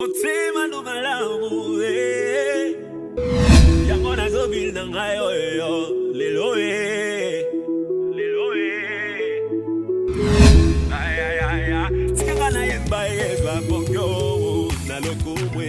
Otsema no malamu yango nazobil na ngai oyo lelo ay tikanga na yemba yeba bongyo na lokumwe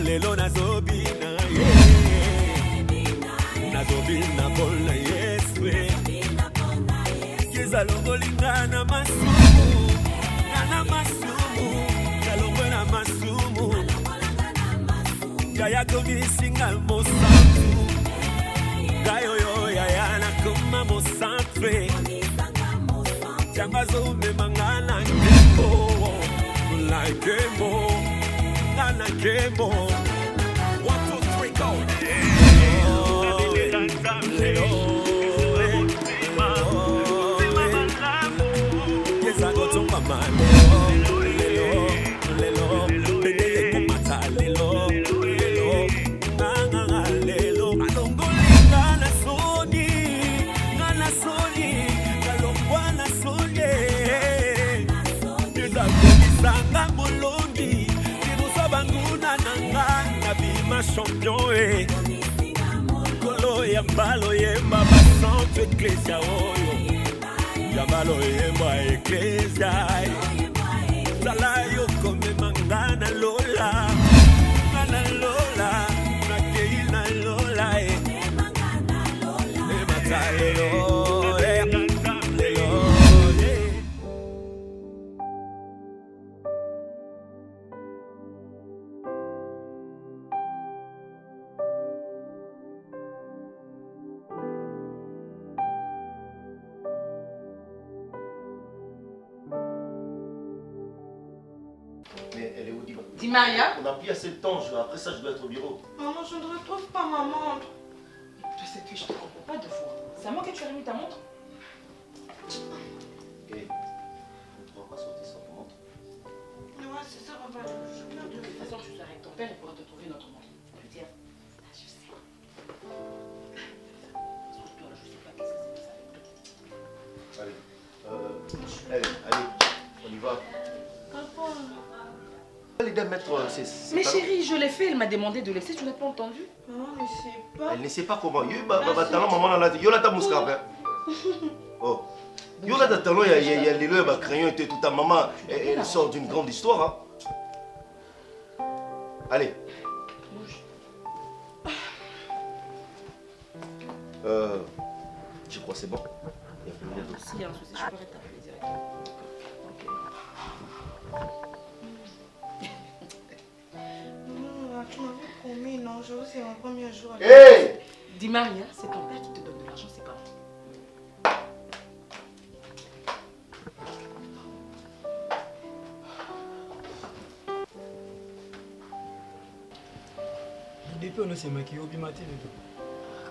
lelo nazobina nazobina bona yeswe yezalongolingana masumu nana masumu kalongwena masumu yayakomisinga mosantu gayoyo yayana kuma mosantre jangazomemangana nkemo lakemo Nana Kemo 1, 2, 3, go! Yes, I go to my man. Champion Kolo yambalo yemba basanto Ecclesia oyo Yambalo yemba Ecclesia Sala yoko me mangana lola Ngana lola Nakeina lola Ematale lola Mais elle est où, Dima? Dis Maria. On n'a plus assez de temps, après ça je dois être au bureau. Maman, je ne retrouve pas ma montre. De cette fille, je ne te comprends pas deux fois. C'est à moi que tu as remis ta montre? Ok. On ne va pas sauter sans ton montre. Ouais, c'est ça, papa. Je De toute façon, tu seras avec ton père et pourra te trouver notre montre. Je veux dire, là, je sais. Surtout, je sais pas qu'est-ce que c'est ça avec toi. Allez, on y va. Papa. Les deux mettre, Mais chérie, je l'ai fait, elle m'a demandé de laisser, tu n'as pas entendu? Maman ne sait pas. Elle ne sait pas comment. Maman, yo la ta mouska. Oh. Yo la ta talon, il y a les lèvres, crayon et tout. Ta maman, elle sort d'une grande histoire. Hein. Allez. Je crois que c'est bon. Il y a plus rien d'autre. S'il y a un souci, je pourrais t'appeler directement. Tu m'avais promis, non? Je c'est mon premier jour. Hé! Dis Maria, c'est ton père qui te donne de l'argent, c'est pas moi.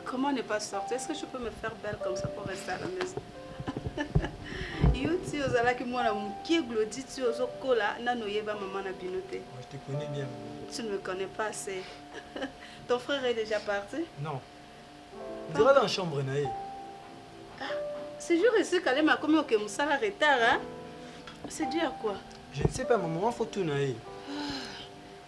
Comment ne pas sortir? Est-ce que je peux me faire belle comme ça pour rester à la maison? Je te connais bien. Tu ne me connais pas assez. Ton frère est déjà parti? Non. Tu vas dans la chambre, Naïe. C'est jour ici qu'elle m'a commis au Kemusala retard, hein? C'est dû à quoi? Je ne sais pas, maman, faut tout Naïe.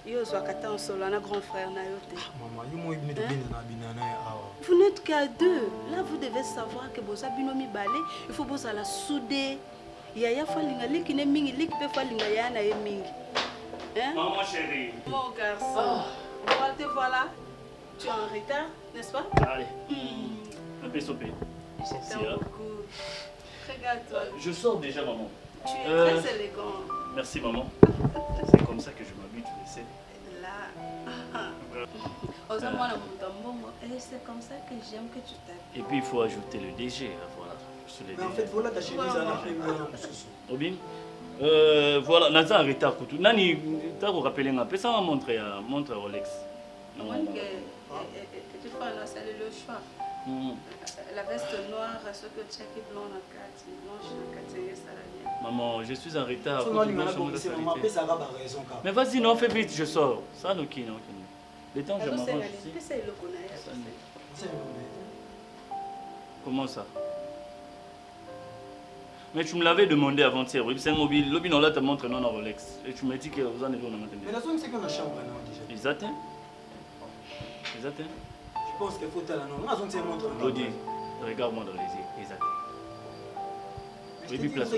Yo Zwakata en solo, un grand frère Nayote. Maman, yo moi ibne de binana awa. Vous n'êtes qu'à deux. Là, vous devez savoir que Bosa Binomi Balé, il faut Bosa la souder. Yaya Falinga, Likine Mingi, Likpe Falinga Yana et Mingi. Hein? Maman chérie. Mon garçon. Voilà, te voilà. Tu es en retard, n'est-ce pas? Allez. Un peu sopé. Je t'aime beaucoup. Regarde-toi. Je sors déjà maman. Tu es très élégant. Merci maman. C'est comme ça que je m'habille, tu le sais. Là. C'est comme ça que j'aime que tu t'habilles. Et puis il faut ajouter le DG, voilà. Mais en fait, voilà ta chemise à la Obin, voilà, Naza en retard. Nani, tu as rappelé un peu ça, montre Rolex. Tu fais c'est le choix. La veste noire, ce que tu as qui blanc na kati, blanche na kati, ça la bien. Maman, je suis en retard. Mais vas-y, non, fais vite, je sors. Ça, non, qui, non. Le temps, je m'arrange ici. Comment ça? Mais tu me l'avais demandé avant-hier. C'est un mobile. L'objet, on l'a te montré non à Rolex. Et tu m'as dit que vous en êtes où? Mais la zone, c'est qu'on a chambre déjà. Ils atteignent. Ils atteignent. Je pense qu'il faut aller là. La zone, c'est montre. Lodi, regarde-moi dans les yeux. Ils atteignent. Oui, place.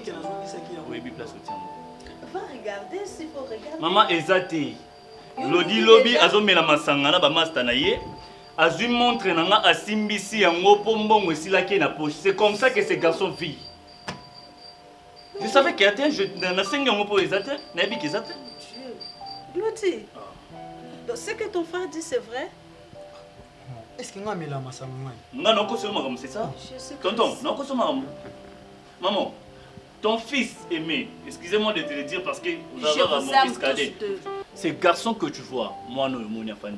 Oui, place au tien. Va regarder s'il faut regarder. Maman, ils Lodi lobby azomela masanga na ba master na ye. Azui montre nanga asimbisi yango pombongo esilaki na poche. C'est comme ça que ces garçons vivent. Je savais qu'il y a un jeu dans 5 ans pour les atteindre. Nabi qu'ils atteignent. Dieu. Lodi. Donc ce que ton frère dit c'est vrai? Est-ce qu'il y a un masanga? Non, non, c'est ça. Tonton, non, maman, ton fils aimé, excusez-moi de te le dire parce que vous avez mon fils cadet. Ces garçons que tu vois, moi, non, mon enfant.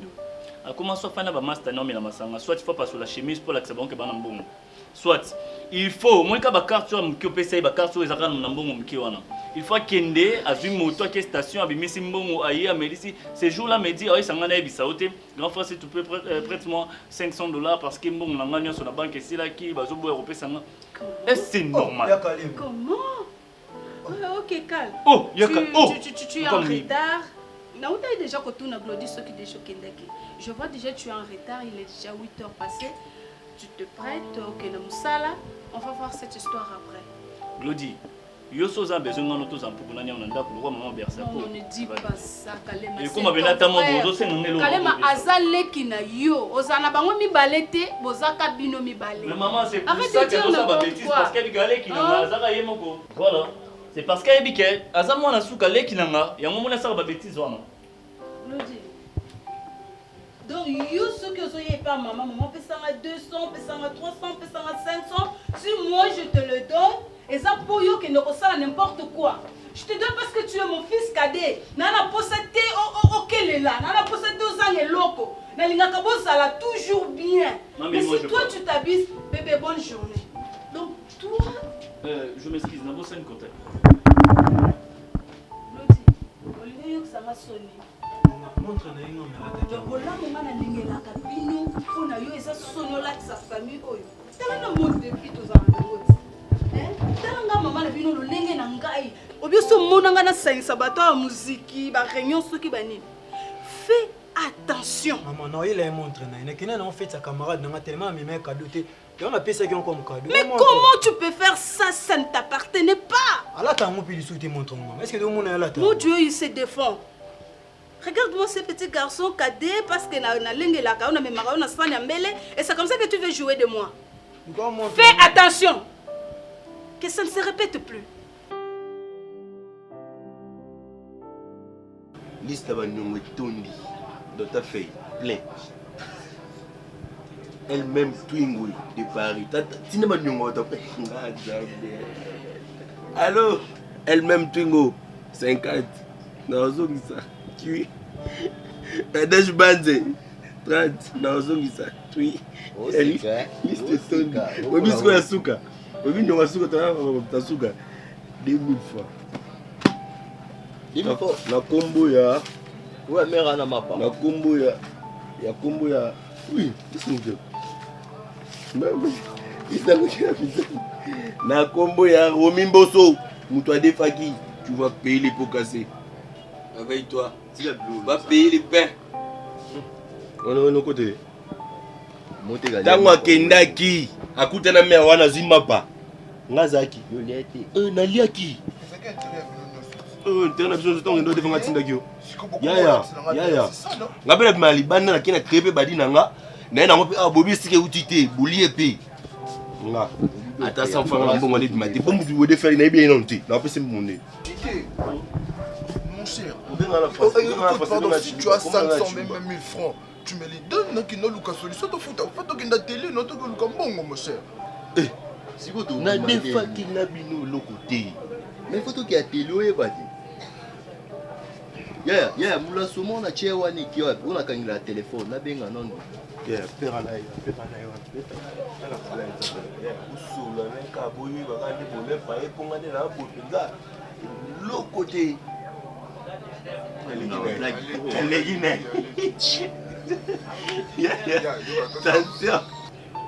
A commencé à faire un master, non, mais la masanga. Soit il faut passer la chemise pour l'accepter que banam bon. Soit il faut, moi, quand la carte sur mon copé, c'est la carte sur les arcanes, mon bon, mon kiwana. Il faut qu'il y ait une moto qui est station, avec Messi Mbongo, aïe, à Mélissi. Ces jours-là, me dit, oh, ça m'a dit, ça grand frère, si tu peux prête-moi $500 parce que bon, la gagne sur la banque ici, là, qui va se boire au pays. Est-ce que c'est normal? Comment? Ok, calme. Oh, tu es en retard. Non, tu as déjà que tu as glodi ce qui est choqué. Je vois déjà tu es en retard, il est déjà 8 heures passées. Tu te prêtes, ok, on va voir cette histoire après. Glodi, yo soza besoin de nous en pour l'année on a pour maman bercer. Non, ne dis pas ça, Kalema. Et comme ben attends moi bozo c'est non Kalema azale kina yo, ozana bango mi balete, bozaka bino mi balé. Mais maman c'est pour ça que nous sommes bêtises parce qu'elle galé qui n'a azaka yemoko. Voilà. C'est parce qu'elle dit que azama mwana suka le qui n'a ya mona ça ba bêtises wana. Lodi. Donc, yo ce que vous n'avez pas, maman peut ça à 200, peut ça à 300, peut ça à 500. Si moi je te le donne, et ça pour yo qui ne ressemble n'importe quoi. Je te donne parce que tu es mon fils cadet. Nana possédé au Kelela, nana possédé aux ans et loco. Nalinga kabo ça l'a toujours bien. Mais si toi tu t'habilles, bébé, bonne journée. Donc, toi. Je m'excuse, n'a pas ça une côté. Lodi, Olivier, ça m'a sonné. Montre na ingo mais voilà mon na lingelaka bino pona yo eza sonola sa famille oyo tala na mode depuis tous ans tala nga mama na bino lo lenge na ngai obioso mona nga na sainsa bato ya muziki ba réunion soki banini fais attention maman non il est montre na kina na en fait sa camarade na tellement mais cadeau te on a payé ça comme cadeau mais comment tu peux faire ça ça ne t'appartenait pas ala ta mo pili souté montre maman est-ce que do mona ala ta mon Dieu il se défend. Regarde-moi ce petit garçon cadet parce que na lingue la on a même on a sani ambele et c'est comme ça que tu veux jouer de moi. Fais attention. Que ça ne se répète plus. Liste va nous tondi dans ta feuille plein. Elle-même twingo de Paris. Cinéma nyongo ta feuille. Allô, elle-même twingo 50. Non, ça. Oui. Dash Banze 30 na ozongisa tui. Liste tondi. Obi siko ya suka. Obi ndo masuka ta suka 2000 fois. 2000 fois. Na kombo ya. Ouais, mère na mapa. Na kombo ya. Ya kombo ya. Oui, c'est ça. Mais oui. Na kombo ya Romi Mboso. Muto Adefaki. Tu vas payer les pots cassés. Avec toi. Va payer les pains. On est au côté. Tango akendaki akutana me wana zimapa ngazaki naliaki tena biso tongo ndo defanga tindaki yo yaya ngapela mali banda nakina crepe badi nanga na na ngope abobi sike utite bolie pe nga ata sans fanga mbongo ndi mati bombu du de faire na bien non ti na pese monde mon cher. Pardon, si tu as 500 même 1000 francs, tu me les donnes, non, qui n'ont pas solution. Tu fais que la télé, non, tu as bon, mon cher. Eh, si vous avez des fois qui n'a pas de côté. Mais il faut que tu aies télé, Yeah, mula somo na che wani ki wapi? Una kangila telefone na benga nono. Yeah, pera na yo. Ala kala nza. Yeah, usula na ka boyi ba ka ndi bole pa e ponga ne na bopenga. Lo côté. Elle attention.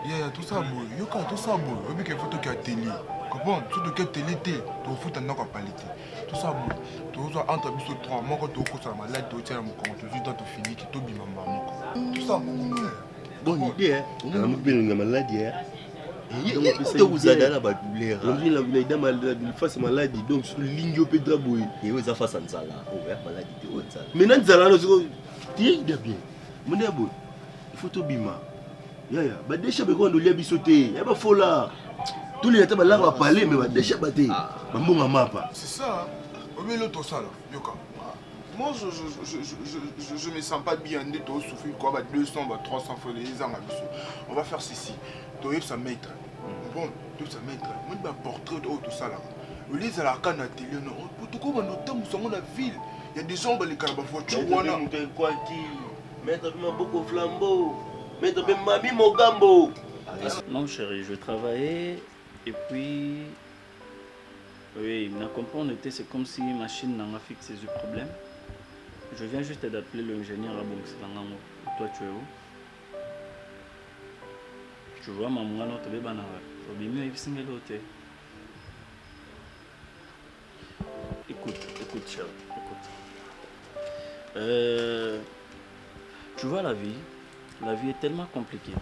Yeah, tout ça boy. Yo ka tout ça boy. Obi ke photo ki a télé. Comprends? Tout de quelle télé té. To foot na ko palite. Tout ça boy. To zo entre biso 3 moko to ko sa malade to tiens mon compte. Tu dois te finir ki to bima moko. Tout ça bon. Bonne idée hein. On a bien une maladie. To vous a dala ba douleur. On dit la maladie face maladie donc sur ligne yo pedra boy. Et vous a face nzala. Oh, ya maladie te nzala. Maintenant nzala no siko tie de bien. Mon boy. Il faut to bima. Yeah, bah déjà be ko ndo lia biso te. Ya ba fola. Tous les temps là va parler mais bah déjà ba te. Ba mbonga mapa. C'est ça. Obi lo to ça là. Yoka. Moi, je me sens pas bien de tout souffrir quoi, 200, 300 fois les ans. On va faire ceci. Tu es sa maître. Bon, tu es sa maître. Moi, je vais portrait de tout ça là. Au lieu de la canne à télé, non. Pour tout comme nous sommes dans la ville. Il y a des gens qui ont des voitures. Maître beaucoup flambeau. Maître Mami Mogambo. Non, chérie, je travaillais et puis. Oui, ma comprendre était c'est comme si ma machine n'a pas fixé ce problème. Je viens juste d'appeler l'ingénieur à Bonxelangango. Toi, tu es où? Tu vois, maman, non, tu es banal. Tu es mieux, il s'est l'hôtel. Écoute, chérie, écoute. Tu vois, la vie est tellement compliquée.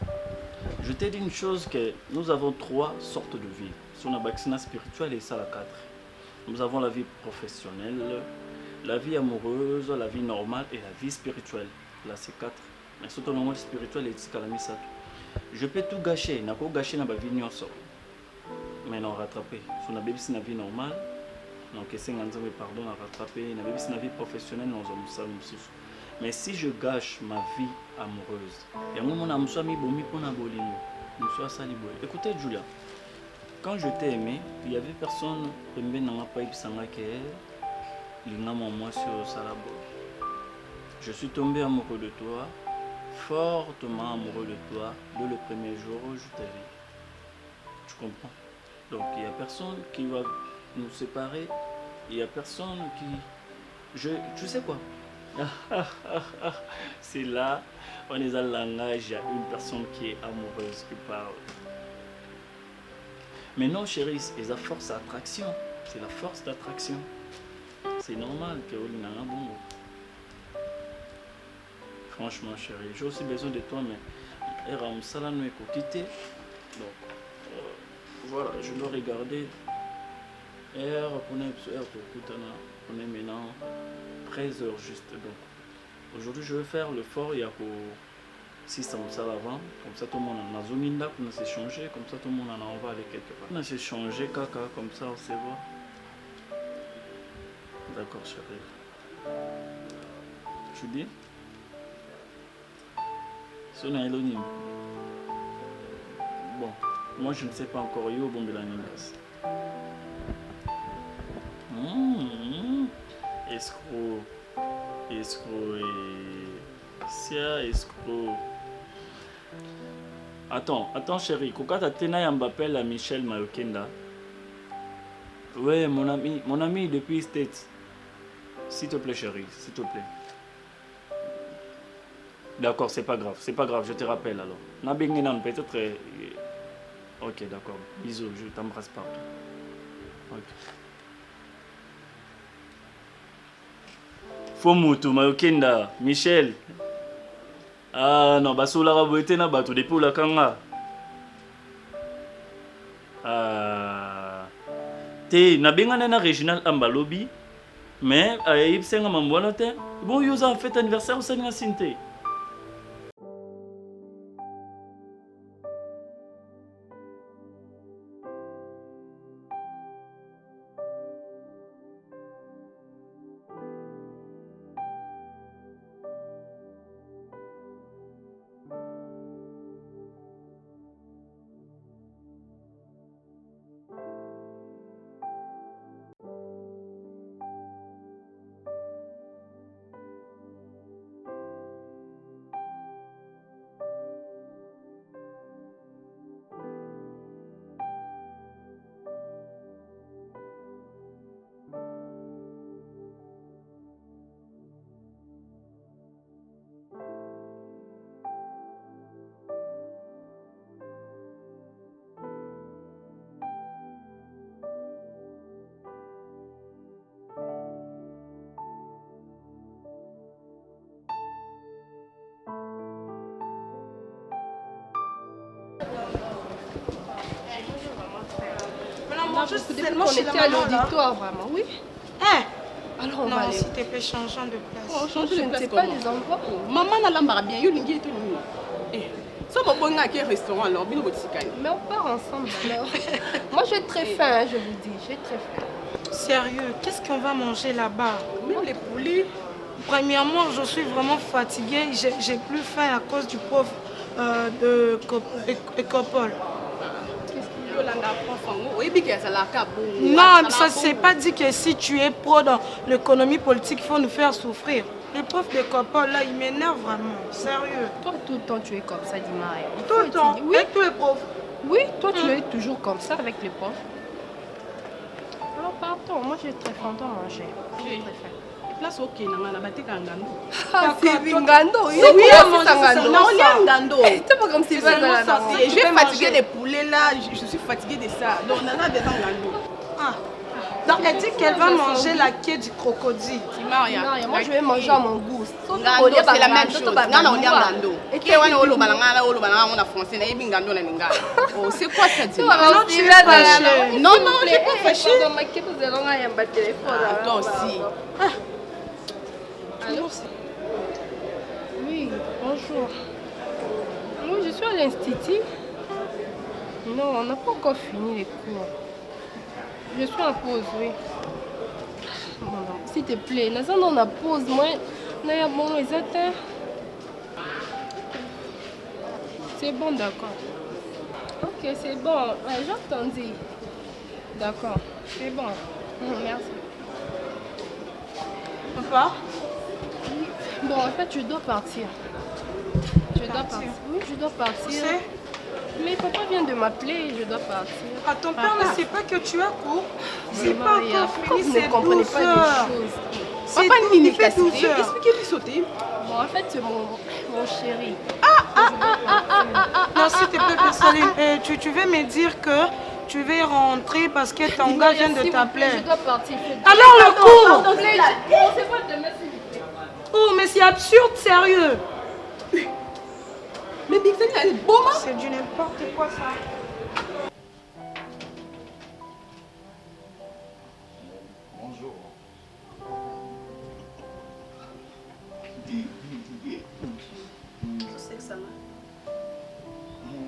Je t'ai dit une chose que nous avons 3 sortes de vie. Son abaxina spirituelle et ça la 4. Nous avons la vie professionnelle, la vie amoureuse, la vie normale et la vie spirituelle. Là c'est 4. Mais surtout la vie spirituelle et ça. Je peux tout gâcher, n'a pas gâché dans ma vie nyonso. Mais non rattraper. Sur la vie c'est la vie normale. Donc c'est pardon à rattraper. La vie c'est la vie professionnelle nous avons ça aussi. Mais si je gâche ma vie amoureuse, et moi mon amour soit mis bomi pour na bolingo, nous soit sali boy. Écoutez Julia, quand je t'ai aimé, il y avait personne qui n'a pas eu sanga que l'ingam moi sur salabo. Je suis tombé amoureux de toi, fortement amoureux de toi, dès le premier jour où je t'ai vu. Tu comprends? Donc il n'y a personne qui va nous séparer, il n'y a personne qui... Tu sais quoi? C'est là, on est dans le langage, il y a une personne qui est amoureuse, qui parle. Mais non chérie, c'est la force d'attraction. C'est la force d'attraction. C'est normal que vous n'ayez pas bon. Franchement chérie, j'ai aussi besoin de toi, mais elle a un salaire nous quitter. Donc voilà, je dois regarder. On est maintenant 13 heures juste. Donc aujourd'hui je vais faire le fort, il y a pour 600 avant, comme ça tout le monde en a zominda, on s'est changé, comme ça tout le monde en a on va aller quelque part. On s'est changé caca, comme ça on se voit. D'accord chérie. Tu dis? Son Elohim. Bon, moi je ne sais pas encore yo bon de la Ningas. Escroc et Sia escroc. Attends chérie, Kokata Tena m'appelle à Michel Mayokenda. Ouais, mon ami depuis States. S'il te plaît chérie, s'il te plaît. D'accord, c'est pas grave, je te rappelle alors. Nabinginan peut-être. Ok, d'accord. Bisous, je t'embrasse partout. Ok. Fomutu Mayokenda, Michel. Ah non, basola raboete na bato depuis la kanga. Ah. Te na bengana na Réginal Ambalobi, mais ayib senga mambwana te. Bon yo za fête anniversaire au Seigneur Sinte. On était à l'auditoire, vraiment, oui. Hein? Alors on non, va aller. s'il te plaît, changeons de place. Oh, changer de place, pas les endroits. Maman n'a pas bien, il y a tout le monde. Ça va pas un restaurant alors, bien au mais on part ensemble alors. Moi j'ai très faim, hein, je vous dis, j'ai très faim. Sérieux, qu'est-ce qu'on va manger là-bas? Même les poulets. Premièrement, je suis vraiment fatiguée. J'ai plus faim à cause du prof de Écopole. Non, ça c'est pas dit que si tu es pro dans l'économie politique, il faut nous faire souffrir. Le prof d'Écopole là, il m'énerve vraiment. Sérieux. Toi tout le temps tu es comme ça, Dimaya. Tout le temps, oui. avec tous les profs. Oui, toi tu es toujours comme ça avec les profs. Alors partons, moi j'ai très faim de manger. J'ai très faim. Place ok, na bate kangando. Ah, c'est ngando. Oui, ngando. C'est pas comme si je vais fatiguer les poulets là, je suis fatiguée de ça. Donc on a besoin de ngando. Ah. Donc elle dit qu'elle va manger la queue du crocodile. Maria, moi je vais manger à mon goût. Ngando c'est la même chose. Ngando on dit ngando. Et on olo balanga on a français na yebi ngando na ninga. Oh, c'est quoi ça dit? Non, tu es fâchée. Non, je suis pas fâchée. Toi aussi. Allô? Oui, bonjour. Oui, je suis à l'institut. Non, on n'a pas encore fini les cours. Je suis en pause, oui. Non, s'il te plaît, on a pause. Moi, bon, c'est bon, d'accord. Ok, c'est bon. Ouais, j'entendais. D'accord, c'est bon. Merci. Papa? Bon, en fait, je dois partir. Je dois partir. Oui, je dois partir. Mais papa vient de m'appeler, je dois partir. Ah, ton père ne sait pas que tu as cours? C'est pas encore fini, vous ne comprenez pas des choses. Papa, il fait 12 heures. Expliquez-lui sauter. Bon, en fait, c'est mon chéri. Non, s'il te plaît, Personne, tu veux me dire que tu veux rentrer parce que ton gars vient de t'appeler? Je dois partir. Alors le cours! C'est pas demain, s'il vous plaît. Oh, mais c'est absurde, sérieux! Mais Big Sen, elle est bon, hein? C'est du n'importe quoi, ça. Bonjour. C'est que ça va.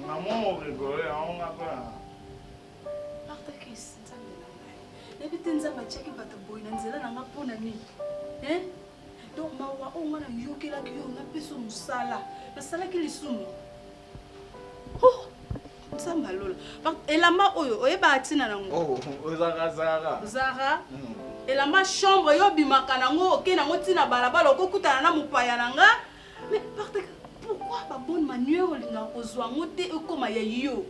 Maman, on rigolait, on a pas. Nabite nzamba chaki bata boy na nzela na ngapona ni. Donc mawa o ngana yokela ki yo na peso musala. Basala ki lisumu. Oh, nzamba lola. Elamba oyo oyeba atina nango. Oh, Zara. Zara. Elamba chambre yo bimaka nango oke nango tina balabala okokutana na mupaya nanga. Mais pourquoi ba bonne manière olinga kozwa ngote ekoma ya yo?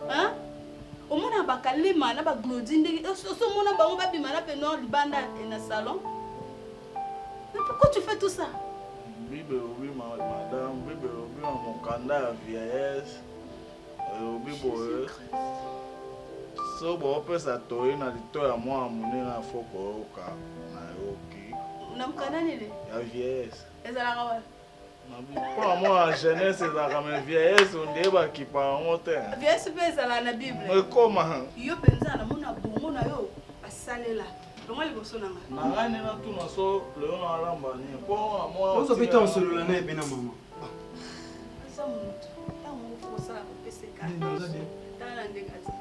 Hein? Au moins, on a calé mana ba glodine. Au moins, on a bimana na penor libanda et na salon. Mais pourquoi tu fais tout ça? Bible, oui, madame. Bible, oui, mon candidat vieillesse. Bible, so bon, peut s'attoyer na lito ya moi amener na foko oka na yoki. Na mkana nile? Ya vieillesse. Ezala kawa. Pour moi, jeunesse, c'est la vieillesse, on dit qu'il parle en montagne. Vieillesse, c'est la Bible. Mais comment? Yo pensa na mona bongo na yo basalela. Longa liboso nanga. Na ngani na tuna so leo na lamba ni. Pour moi, on s'appelle en solo la naie bena maman. Ça monte. Tant on faut ça pour PCK. Dans la ndengati.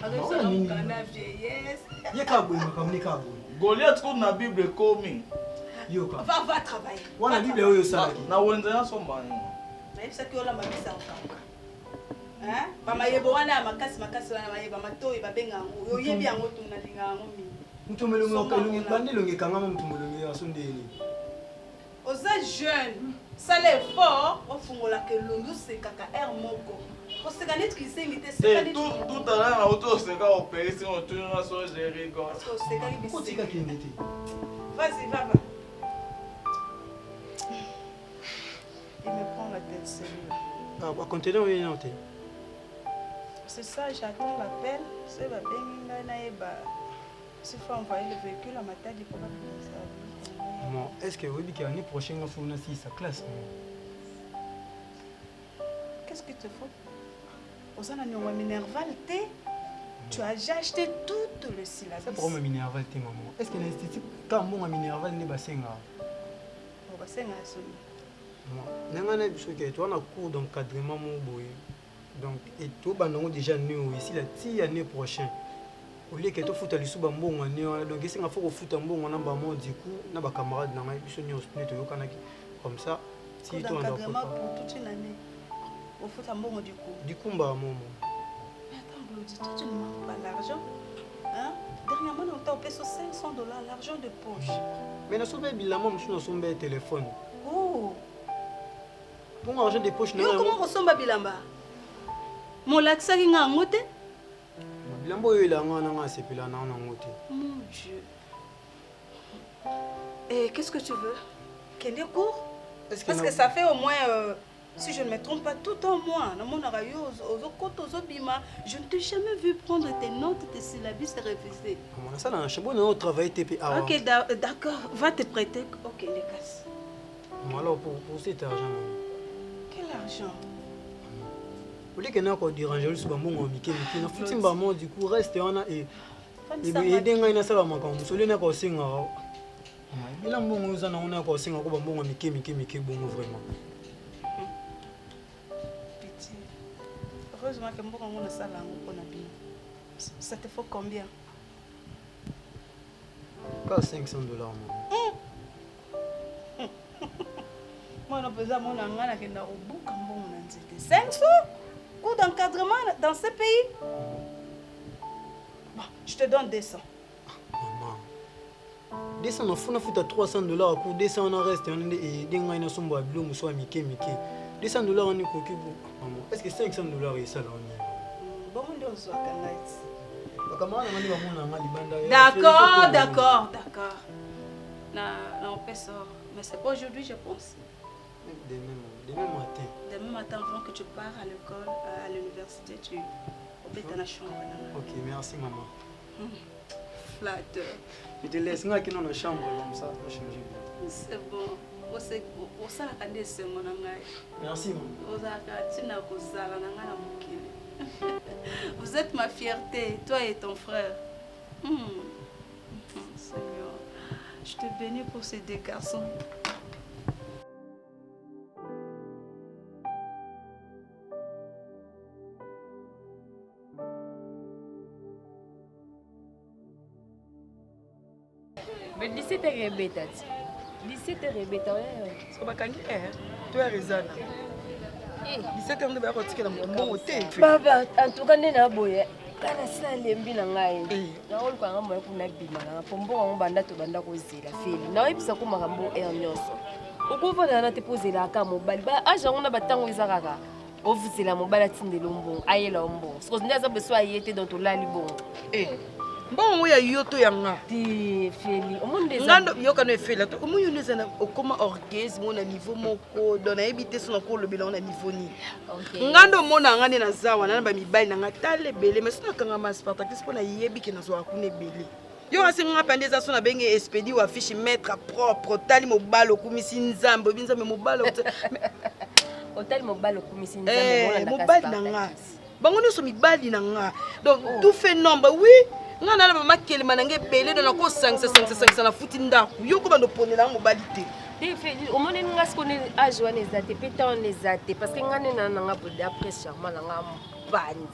Alors ça on kana vieillesse. Yeka boy makamni ka boy. Goliath ko na Bible komi. Yoka. Va travailler. Wana Bible oyo sala. Na wenza somba ni. Na yebisa ki ola mabisa okanga. Hein? Mama yebo wana makasi wana mayeba matoyi babenga ngo. Yo yebi yango tuna linga yango mi. Mutumelungu okalungi bandilungi kanga mutumelungi ya sondeni. Oza jeune. Ça l'effort, on fungola que l'ondu c'est kaka air moko. On se gagne qui c'est invité c'est pas tout à l'heure auto c'est quand opérer si on tourne na so gérer quoi. Parce que c'est quand il Pourquoi tu as invité? Vas-y, va. Il me prend la tête sérieux. Ah, bah continuez oui non. C'est ça, j'attends l'appel, c'est la benga na eba. Si faut envoyer le véhicule à ma tête, il faut pas finir ça. Bon, est-ce que oui, l'année prochaine, on fait aussi sa classe? Qu'est-ce qu'il te faut? Osana ni on m'énerve. J'ai acheté tout le syllabus. C'est pourquoi je m'énerve, maman. Est-ce que l'institut, quand je m'énerve, il n'est pas senga? On va senga à Sony. Tu as un cours d'encadrement. Donc, et tout le déjà nous ici, l'année prochaine. Au lieu que tu fasses les sous-bambons, donc il faut que tu fasses un bon du coup, on a des camarades comme ça. Si tu as un encadrement pour toute une année. Au foot un bon du coup. Du coup, maman. Mais attends, Glody, toi tu ne manques pas l'argent. Hein? Dernièrement, on t'a payé $500, l'argent de poche. Mais nous sommes bilamment, nous sommes un téléphone. Oh! Bon, argent de poche, non. Comment on sommes bilamba? Mon lac, ça y est, en moté? Bilambo, il a un c'est plus là, non, mon Dieu. Et qu'est-ce que tu veux? Quel est court? Parce que ça fait au moins, si je ne me trompe pas, tout un mois. Je ne t'ai jamais vu prendre tes notes, tes syllabus et réviser. Ok, d'accord. Va te prêter. Ok, les casses. Alors, pour cet argent. Quel argent? Vous voulez qu'on ait dérangé le souvent mon Mickey, du coup, reste on a et aider à ça, ma comme celui n'a pas signé. Il a un bon nous en a pas signé, bon Mickey, bon vraiment. Pitié. Heureusement que moi, on a ça là, on a bien. Ça te faut combien? Pas $500. Moi, on a besoin de mon angana qui n'a au bout comme bon on a 500? Cours d'encadrement dans ce pays? Bon, je te donne 200. Maman. 200, on a $300 pour 200, on reste et des gens sont bois bleu, soit Mickey. $200 on est coquille. Maman, est-ce que $500 est ça là? Bon, on doit se voir D'accord. Non, on peut sortir. Mais c'est pas aujourd'hui, je pense. Demain matin. Demain matin, avant que tu pars à l'école, à l'université, tu vas dans la chambre. Ok, merci maman. Flatteur. Je te laisse dans la chambre comme ça. C'est bon. Merci maman. Vous êtes ma fierté, toi et ton frère. Seigneur, je te bénis pour ces deux garçons. Mais 17 heures rebeta. 17 heures rebeta. Ce que bakangi tu as raison. 17 heures de bakotikela mon hôtel. Baba, en tout cas na boye. Kana sila lembi na ngai. Na olu kwa ngamba kuna bima na pombo ngo banda to banda ko zela feli. Na yebisa ko makambo nyonso. Ukuvona na te pozela ka mobali. Ba aja ngona batango izakaka. Ovuzela mobali atindela mbongo, ayela mbongo. Siko ndaza beso ayete dans to lali bongo. Bon, ya yoto yanga. Ti feli. Omunde ngando yoka no efela to omunyo nezana okoma orgasme na niveau moko dona ebite sona ko le bilan na niveau ni. Ngando mona ngane na zawa na ba mibali na ngatale bele mais sona kanga ma Spartacus pona yebi ke na zo akune bele. Yo asenga pandeza sona benge expedi wa fiche maître propre tali mobalo kumisi nzambo binzambe mobalo. Otali mobalo kumisi nzambo mobali na nga. Bango no so mibali na nga. Donc tout fait nombre oui. Nga na mama kelema nange belé dans ko 5 na futi ndako yoko bando ponela mobali te te fait au monde nga skone a joane ezate peta on ezate parce que nga nena nga bode après charmant nga banzi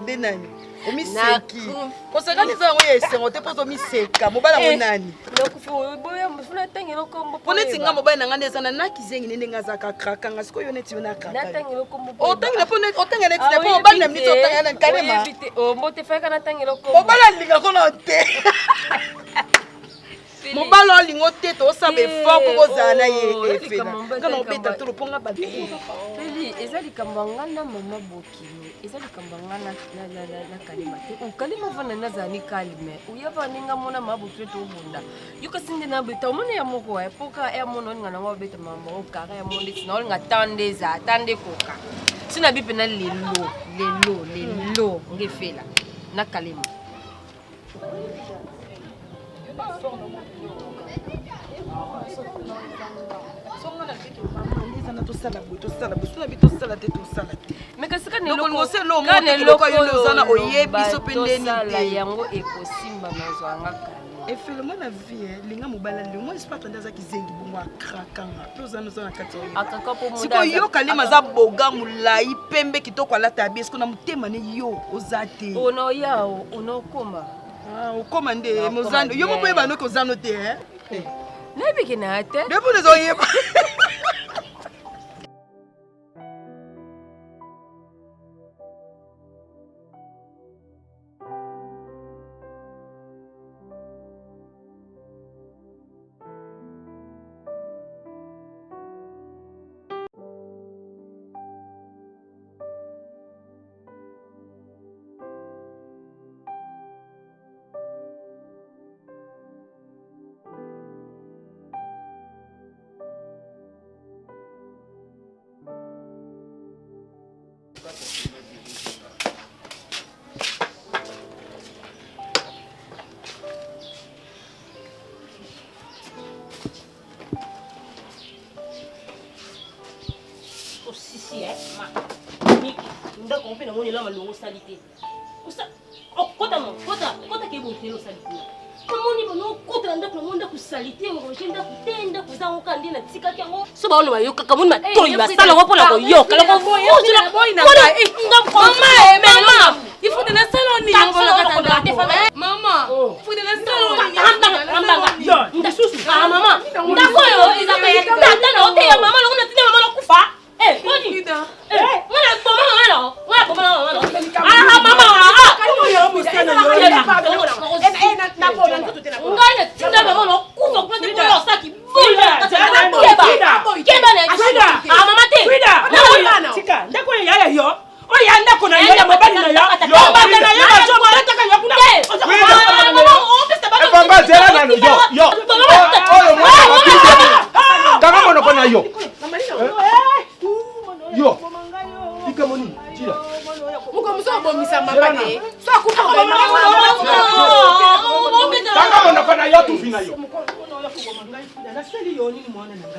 ndenani omiseki kosakani za ngo yesengo te poso miseka mobala ngonani donc boya mfuna tangelo kombo poneti nga mobali nanga neza na nakizengi nende nga za kraka nga siko yo neti na kraka natangelo kombo otangela poneti otangela neti na mobali na mito otangela kalema o mbote faka natangelo kombo mobala linga kono te mobala olingo te tosabe fort po kozala ye efela kana obeta to loponga ba feli ezali kambanga na mama bokini ezali kambanga na kalima te o kalima vana na zani kalime uyava ninga mona mabutu to bunda yuka sinde na beta mona ya moko ya poka ya mona ngana wa beta mama o kara ya monde sina nga tande koka sina bipe na lelo ngefela na kalima Mais qu'est-ce que et finalement la vie linga mobala linga espère tanda za kizengi bongo akrakanga tozana zana kati siko yo kalema za boga mulai pembe kitoko alata abi esko na mutema ne yo ozate ono yao ono koma okoma nde mozando yo mopo yeba noki ozano te nayebiki na te depo nezoyeba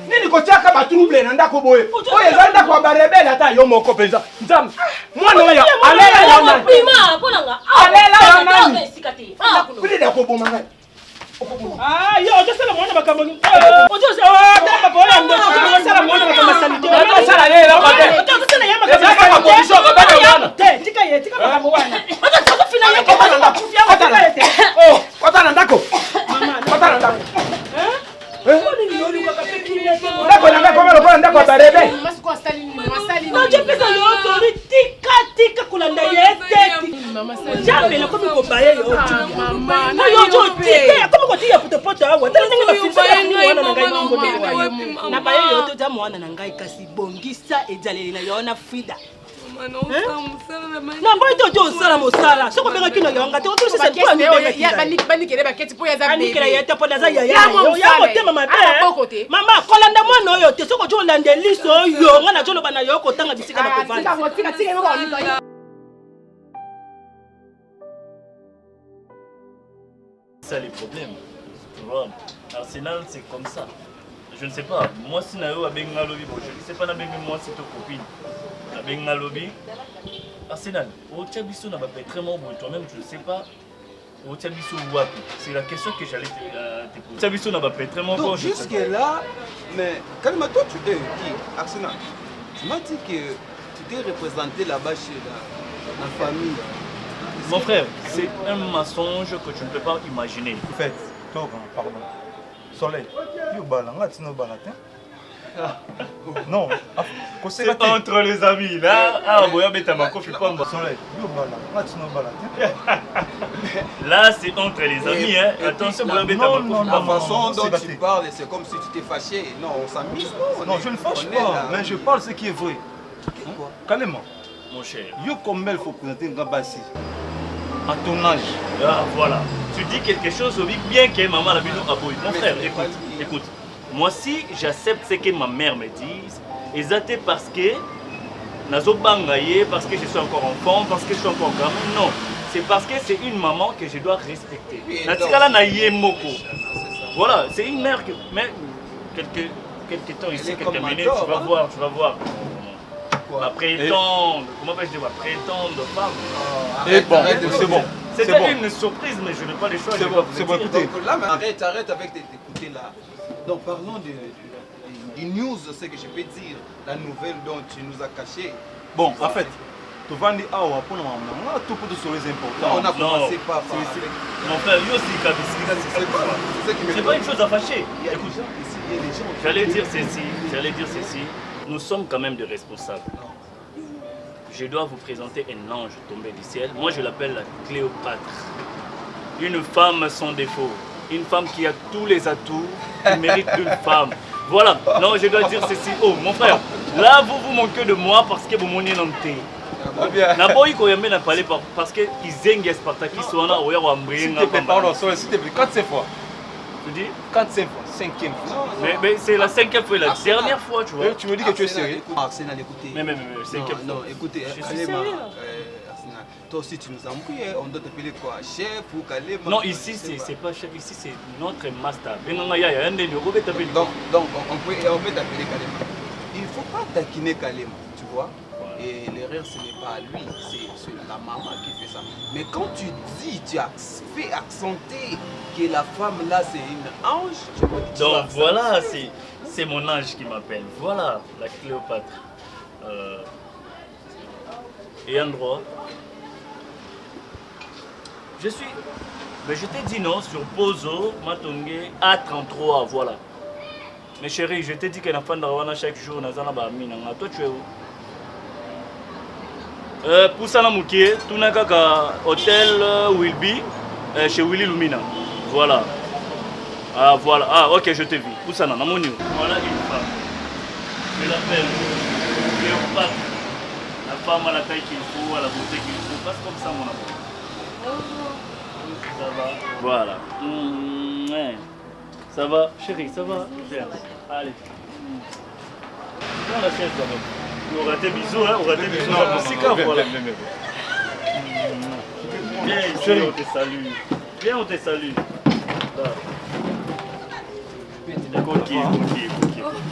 nini kotiaka batrouble na ndako boye oyo eza ndako ya barebele ata yo moko mpenza nzambe mwana oyo alela yo nani alela yo nani pili akoboma ngai yo ojosala mwana makambo ojosala mwana makambo salite ojosala lela ojosala ye makambo tika ye tika makambo wana ojosala ye kota na ndako kota na ndako ndako na ndako melo kwa ndako barebe tika kulanda yete jambe na komi ko baye yo mama na yo tika komi ko tia puto awa tala ngi ba fisa ni wana na ngai ngo na baye yo to jamu wana na ngai kasi bongisa ejale na yo na frida na boy to sala mosala soko benga kino yonga to to sisa kwa ni benga banikele baketi po ya za bebe banikele ya tapo na za ya motema mabe mama kolanda mwana oyo te soko jo lande liso oyo ngana jo lobana yo ko tanga bisika na kovanda ça les problèmes. Tu vois, Arsenal c'est comme ça. Je ne sais pas, moi si Nayo a benga lobby, bon, je ne sais pas na benga moi c'est ta copine. A benga lobby. Arsenal, au Tchabiso n'a pas fait très bon, toi-même je ne sais pas. Au Tchabiso wapi. C'est la question que j'allais te poser. Tchabiso n'a pas fait très bon. Donc jusque là, mais calme toi tu es qui Arsenal. Tu m'as dit que tu t'es représenté là-bas chez la famille. Mon frère, c'est un mensonge que tu ne peux pas imaginer. En fait, toi, pardon. Soleil, tu non, c'est entre les amis. Là, là, c'est entre les amis. Hein. Attention, la façon dont tu parles, c'est comme si tu t'es fâché. Non, on s'amuse. Non, je ne fâche pas, mais je parle ce qui est vrai. Calmement. Mon cher. Yo comme il faut présenter un Gabassi. À ton âge. Ah, voilà. Tu dis quelque chose bien que maman l'a vu nous appuyer. Mon frère, écoute. Moi si j'accepte ce que ma mère me dit, c'est parce que parce que je suis encore enfant, parce que je suis encore gamin. Non, c'est parce que c'est une maman que je dois respecter. Voilà, c'est une mère que... Mais quelques temps ici, quelques minutes, tu vas voir, tu vas voir. Ma prétendre, comment vais-je dire, ma prétendre femme. Et bon, c'est bon. C'était une surprise, mais je n'ai pas le choix. C'est bon, écoutez. Donc là, arrête avec d'écouter là. Donc parlons du news, ce que je peux dire, la nouvelle dont tu nous as caché. Bon, en fait, tu vas dire, ah, pour le moment, tout pour sur les importants. On a commencé par. Mon frère, yo, c'est pas une chose à fâcher. Écoute, j'allais dire ceci, nous sommes quand même des responsables. Je dois vous présenter un ange tombé du ciel. Moi, je l'appelle la Cléopâtre. Une femme sans défaut. Une femme qui a tous les atouts, qui mérite d'une femme. Voilà. Non, je dois dire ceci. Oh, mon frère, là, vous manquez de moi parce que vous m'ont nanté. D'abord, il faut y parler parce que ils aiment Spartakis ou on a oué ou ambré. S'il te plaît, pardon, s'il te plaît, 4-5 fois. Tu dis 4-5 fois, 5e fois. Mais c'est la 5e fois, la dernière fois, tu vois. Tu me dis que tu es sérieux. Arsenal, écoutez. Mais 5e non, écoutez, Kalema, Arsenal, toi aussi tu nous as embrouillé, on doit t'appeler quoi, chef ou Kalema? Non, ici c'est pas chef, ici c'est notre master. Donc on peut t'appeler Kalema. Il ne faut pas taquiner Kalema, tu vois. Et l'erreur, ce n'est pas lui, c'est la maman qui fait ça. Mais quand tu dis, tu as fait accentuer que la femme là, c'est une ange, je me dis. Donc voilà, c'est mon ange qui m'appelle. Voilà, la Cléopâtre. Et un droit. Je suis. Mais je t'ai dit non sur Pozo, Matongé, A33, voilà. Mais chérie, je t'ai dit qu'elle a fait de chaque jour, toi tu es où? Poussana Moukié, Tunakaka Hôtel Wilby, chez Willy Lumina. Voilà. Ah, voilà. Ah, ok, je t'ai vu. Poussana, dans mon niveau. Voilà une femme. Je l'appelle Cléopâtre. La femme à la taille qu'il faut, à la beauté qu'il faut. Passe comme ça, mon amour. Ça va. Voilà. Ouais. Ça va, chérie, ça va. Bien. Allez. Prends la chaise quand même. On aura tes bisous, hein, on aura tes bisous. Voilà. Viens ici, on te salue. Viens, on te salue.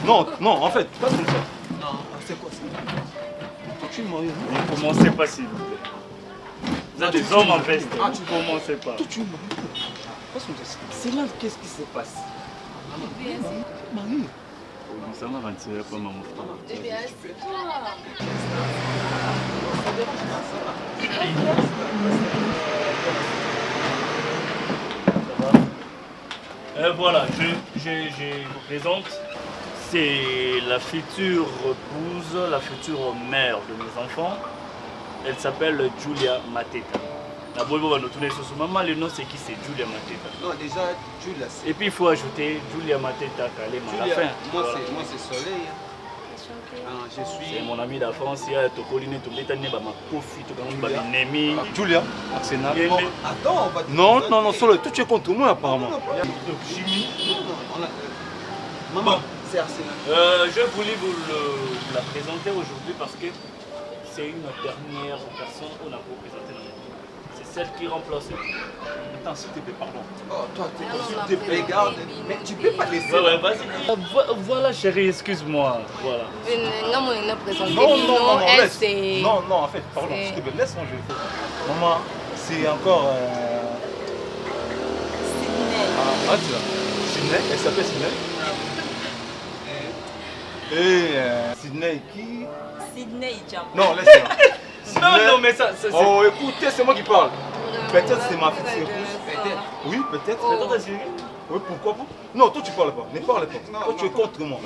Non, en fait, pas comme ça. Non, c'est quoi ça? Tu m'as eu. Ne commencez pas, s'il vous plaît. Vous êtes des hommes en veste. Ne commencez pas. C'est là, qu'est-ce qui se passe? Marie. Ça m'a vendu pas maman. Eh bien, c'est toi. Voilà, je vous présente. C'est la future épouse, la future mère de mes enfants. Elle s'appelle Julia Mateta. La boy va nous tourner sur ce moment. Le nom c'est qui? C'est Julia Mateta. Non, déjà, Julia. Et puis il faut ajouter Julia Mateta Kalema à la fin. Moi, c'est Soleil. Ah, je suis. C'est mon ami d'enfance. Il y a Tokoline, Tokoline, Kofi, Tokoline, Julia, Arsenal. Attends, on va. Non, Soleil, toi tu es contre moi apparemment. Chimie. Maman, c'est Arsenal. Je voulais vous la présenter aujourd'hui parce que c'est une dernière personne qu'on a pour présenter dans le monde. C'est celle qui remplace. Attends, s'il te plaît, pardon. Oh, toi, s'il te plaît, garde. Mais tu peux pas laisser. Ouais, vas-y. Voilà, chérie, excuse-moi. Voilà. Non, en fait, pardon, s'il te plaît, laisse-moi, je vais faire. Maman, c'est encore. Sydney. Tu vois. Sydney, elle s'appelle Sydney. Et Sydney qui? Sydney Jam. Non, laisse-moi. Non, mais ça. Oh, écoutez, c'est moi qui parle. Peut-être c'est ma future épouse. Peut-être. Oui, peut-être. Oui, pourquoi pas? Non, toi tu parles pas. Ne parle pas. Toi tu es contre moi.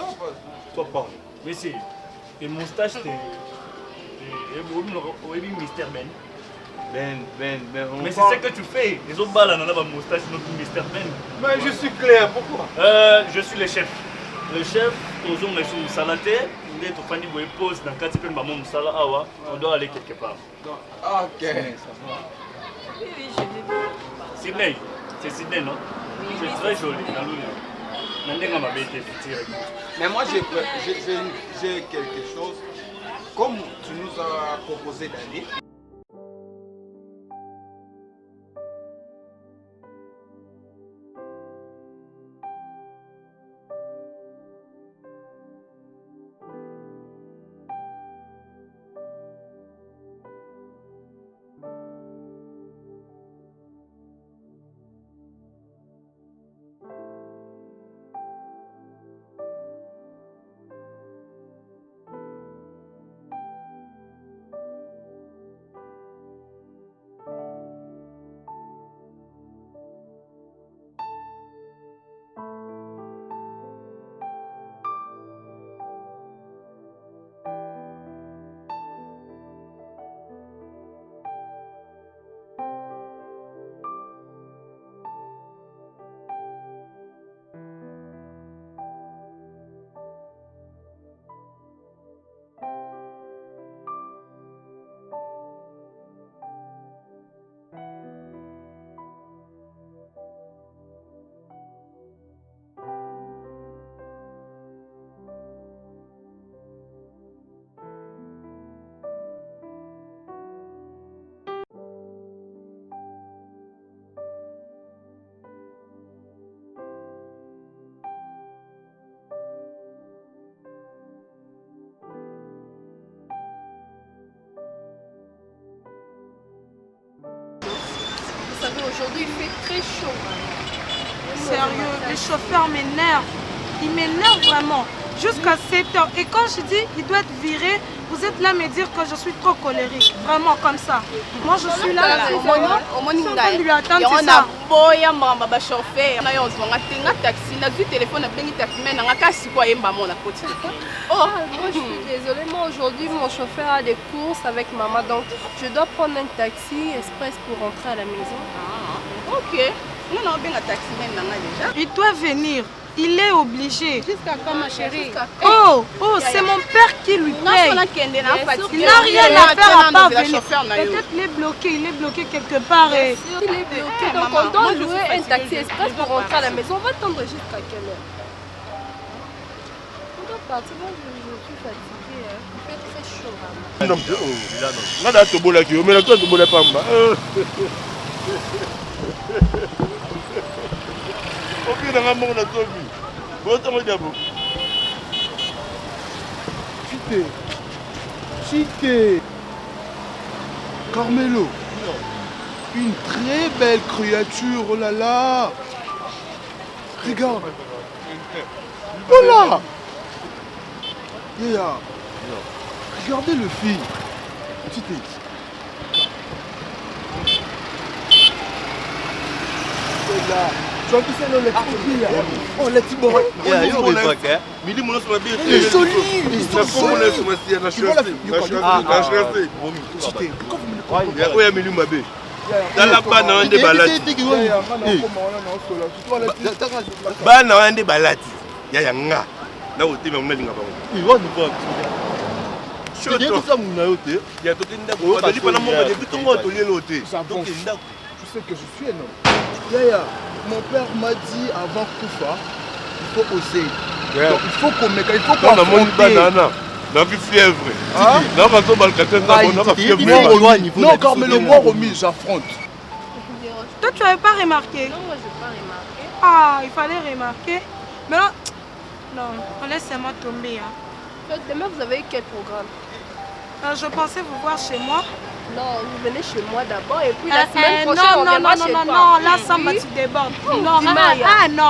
Toi parle. Mais c'est. Tes moustaches, t'es. Mr. Ben. Ben. Mais c'est ce que tu fais. Les autres balles, on a pas moustache, notre Mr. Ben. Mais je suis clair, pourquoi? Je suis le chef. Le chef, toujours on est sur Salaté. Dès que tu fais une pause dans le quartier de maman Moussala, on doit aller quelque part. Ok, ça va. Oui, je vais bien. Sydney, c'est Sydney, non? Tu es très jolie. Mais moi, j'ai quelque chose. Comme tu nous as proposé d'aller. aujourd'hui, il fait très chaud. Sérieux, le chauffeur m'énerve. Il m'énerve vraiment. Jusqu'à 7h. Et quand je dis il doit être viré, vous êtes là à me dire que je suis trop colérique. Vraiment comme ça. Moi je suis là. Au moins, de lui attendre, c'est ça. Oh, moi je suis désolée, moi aujourd'hui mon chauffeur a des courses avec maman, donc je dois prendre un taxi express pour rentrer à la maison. Ok. Non, bien un taxi déjà. Il doit venir. Il est obligé. Jusqu'à quand ma chérie? Oh, c'est mon père qui lui paye. Il n'a rien à faire à part venir. Peut-être il est bloqué quelque part. Il est bloqué, donc on doit louer un taxi express pour rentrer à la maison. On va attendre jusqu'à quelle heure? On doit partir, moi je suis fatiguée. Il fait très chaud. Chité. Carmelo. Une très belle créature, oh là là. Regarde. Voilà. Yeah. Regardez le film. Chité. Là. Tu as vu ça dans le petit. Oh, le petit bon. Il est joli. Ils sont jolis. Tu vois la fille. Tu sais que je suis un homme. Yaya, mon père m'a dit avant Koufa, il faut oser. Donc il faut qu'on mette, il faut qu'on affronte. Non, Carmelo, moi remis, j'affronte. Toi, tu n'avais pas remarqué? Non, moi je n'ai pas remarqué. Ah, il fallait remarquer. Mais non, laissez-moi tomber. Demain, vous avez quel programme? Je pensais vous voir chez moi. Non, vous venez chez moi d'abord et puis la semaine prochaine on viendra chez toi. Non, là ça tu débordes. Non, non.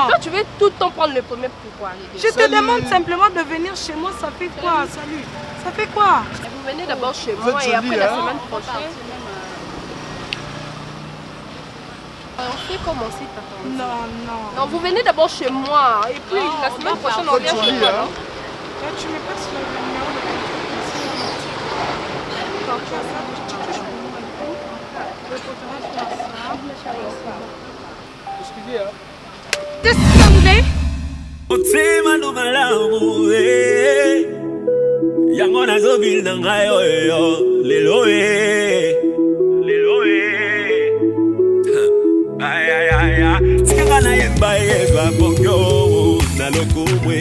Toi tu veux tout le temps prendre le premier pourquoi? Je te demande simplement de venir chez moi, ça fait quoi? Salut. Ça fait quoi? Vous venez d'abord chez moi et après la semaine prochaine. On fait commencer par Non. Non, vous venez d'abord chez moi et puis la semaine prochaine on vient chez toi. Tu me passes le numéro de Otsema no malamu yango nazobil na ngai oyo lelo ay tinga na yemba yeba bongyo na lokumwe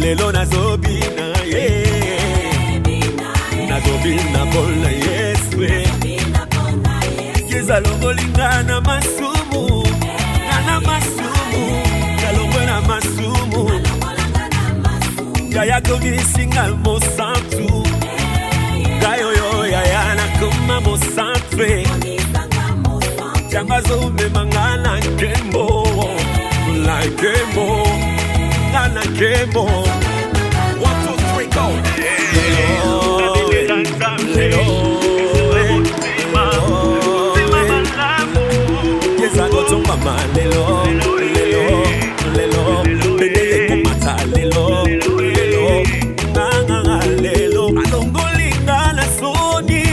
lelo nazobina nazobina bona yeswe yezalongolinga na masumu yalongwena masumu yayakomisinga mosantu gayoyo yayana kuma mosantre yangazomemanga na nkembo Nana Kemo 1, 2, 3, go. Yes, I go to mama lelo bedele kumata lelo nanga lelo alongolinga na soni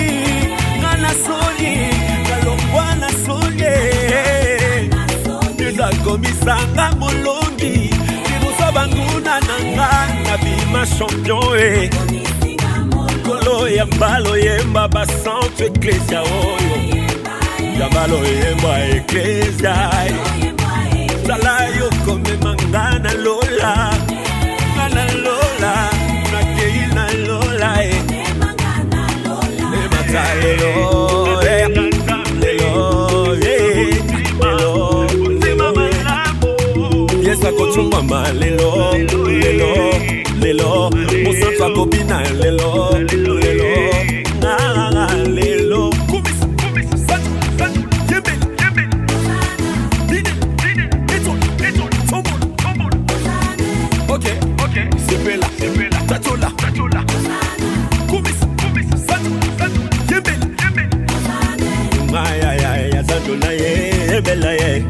kalongwa na soni Yes, I go misanga molongi Banguna nanga na bima champion Kolo ya mbalo yemba ba centre ecclesia oyo Ya mbalo yemba ecclesia Sala yo kome mangana lola Na kei mama lelo lelo lelo mosantu akobina lelo lelo nganga lelo kumisa santu yembele dine tombola ok sepela tatola kumisa santu yembele maya ya santu na ye yembela ye